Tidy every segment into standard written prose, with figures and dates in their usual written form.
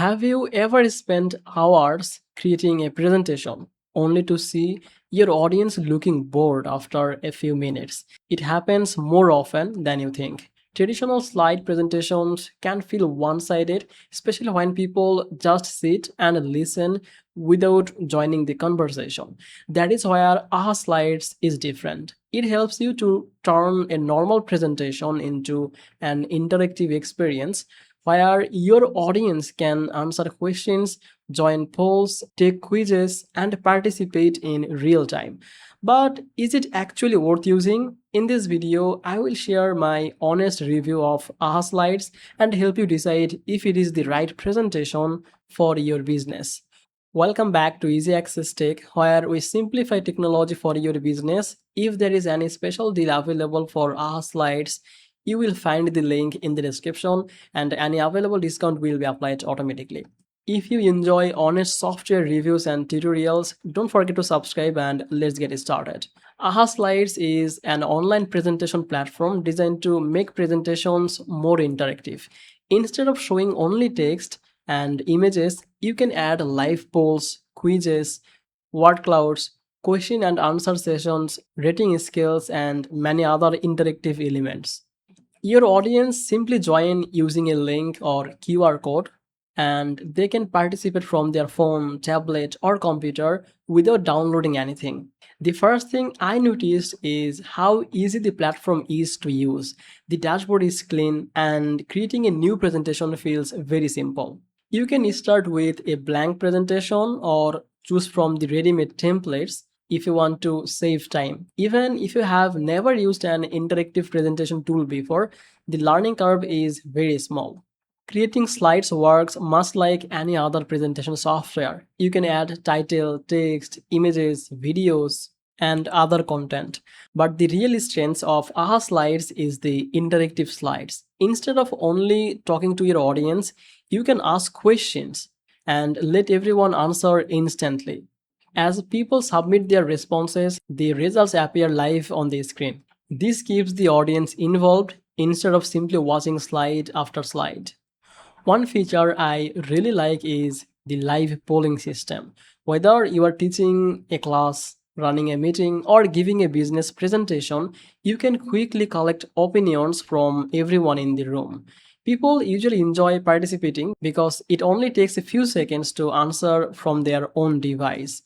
Have you ever spent hours creating a presentation only to see your audience looking bored after a few minutes? It happens more often than you think. Traditional slide presentations can feel one sided, especially when people just sit and listen without joining the conversation. That is where AhaSlides is different. It helps you to turn a normal presentation into an interactive experience where your audience can answer questions, join polls, take quizzes, and participate in real time. But is it actually worth using? In this video, I will share my honest review of AhaSlides and help you decide if it is the right presentation for your business. Welcome back to Easy Access Tech, where we simplify technology for your business. If there is any special deal available for AhaSlides, you will find the link in the description and any available discount will be applied automatically. If you enjoy honest software reviews and tutorials, don't forget to subscribe and let's get started. AhaSlides is an online presentation platform designed to make presentations more interactive. Instead of showing only text and images, you can add live polls, quizzes, word clouds, question and answer sessions, rating scales, and many other interactive elements. Your audience simply join using a link or QR code and they can participate from their phone, tablet, or computer without downloading anything. The first thing I noticed is how easy the platform is to use. The dashboard is clean and creating a new presentation feels very simple. You can start with a blank presentation or choose from the ready-made templates if you want to save time. Even if you have never used an interactive presentation tool before, the learning curve is very small. Creating slides works much like any other presentation software. You can add title, text, images, videos, and other content. But the real strength of AhaSlides is the interactive slides. Instead of only talking to your audience, you can ask questions and let everyone answer instantly. As people submit their responses, the results appear live on the screen. This keeps the audience involved instead of simply watching slide after slide. One feature I really like is the live polling system. Whether you are teaching a class, running a meeting, or giving a business presentation, you can quickly collect opinions from everyone in the room. People usually enjoy participating because it only takes a few seconds to answer from their own device.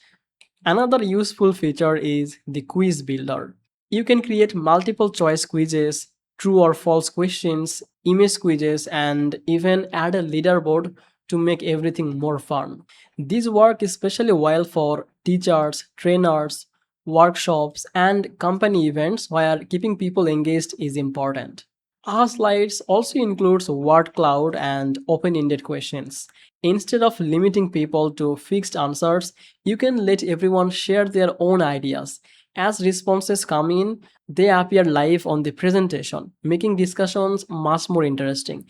Another useful feature is the quiz builder. You can create multiple choice quizzes, true or false questions, image quizzes, and even add a leaderboard to make everything more fun. These work especially well for teachers, trainers, workshops, and company events where keeping people engaged is important. Our slides also includes word cloud and open-ended questions. Instead of limiting people to fixed answers, you can let everyone share their own ideas. As responses come in, they appear live on the presentation, making discussions much more interesting.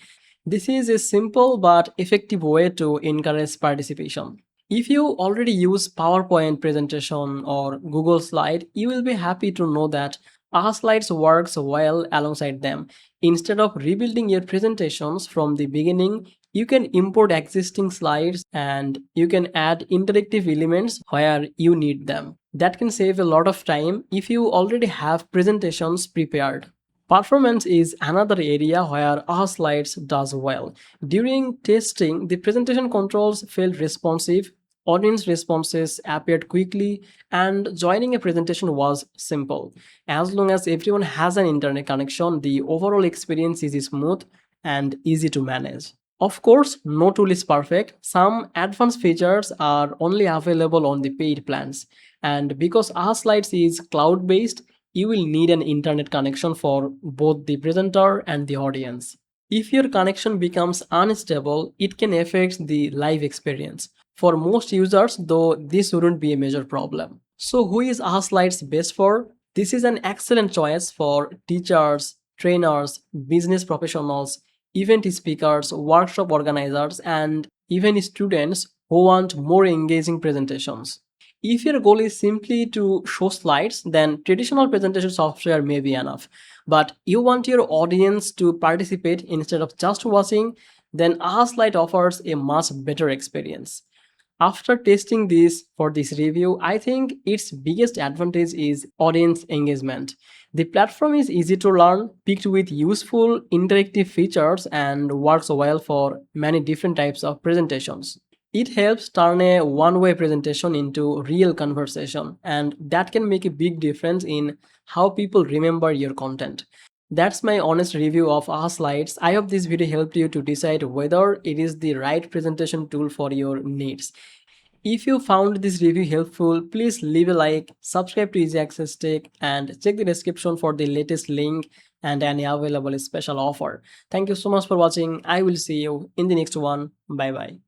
This is a simple but effective way to encourage participation. If you already use PowerPoint presentation or Google Slide, you will be happy to know that AhaSlides works well alongside them. Instead of rebuilding your presentations from the beginning, you can import existing slides and you can add interactive elements where you need them. That can save a lot of time if you already have presentations prepared. Performance is another area where AhaSlides does well. During testing, the presentation controls felt responsive, audience responses appeared quickly, and joining a presentation was simple. As long as everyone has an internet connection, the overall experience is smooth and easy to manage. Of course, no tool is perfect. Some advanced features are only available on the paid plans. And because AhaSlides is cloud based, you will need an internet connection for both the presenter and the audience. If your connection becomes unstable, it can affect the live experience. For most users, though, this wouldn't be a major problem. So, who is AhaSlides best for? This is an excellent choice for teachers, trainers, business professionals, event speakers, workshop organizers, and even students who want more engaging presentations. If your goal is simply to show slides, then traditional presentation software may be enough. But you want your audience to participate instead of just watching, then AhaSlide offers a much better experience. After testing this for this review, I think its biggest advantage is audience engagement. The platform is easy to learn, picked with useful interactive features, and works well for many different types of presentations. It helps turn a one-way presentation into real conversation, and that can make a big difference in how people remember your content. That's my honest review of AhaSlides. I hope this video helped you to decide whether it is the right presentation tool for your needs. If you found this review helpful, please leave a like, subscribe to Easy Access Tech, and check the description for the latest link and any available special offer. Thank you so much for watching. I will see you in the next one. Bye bye.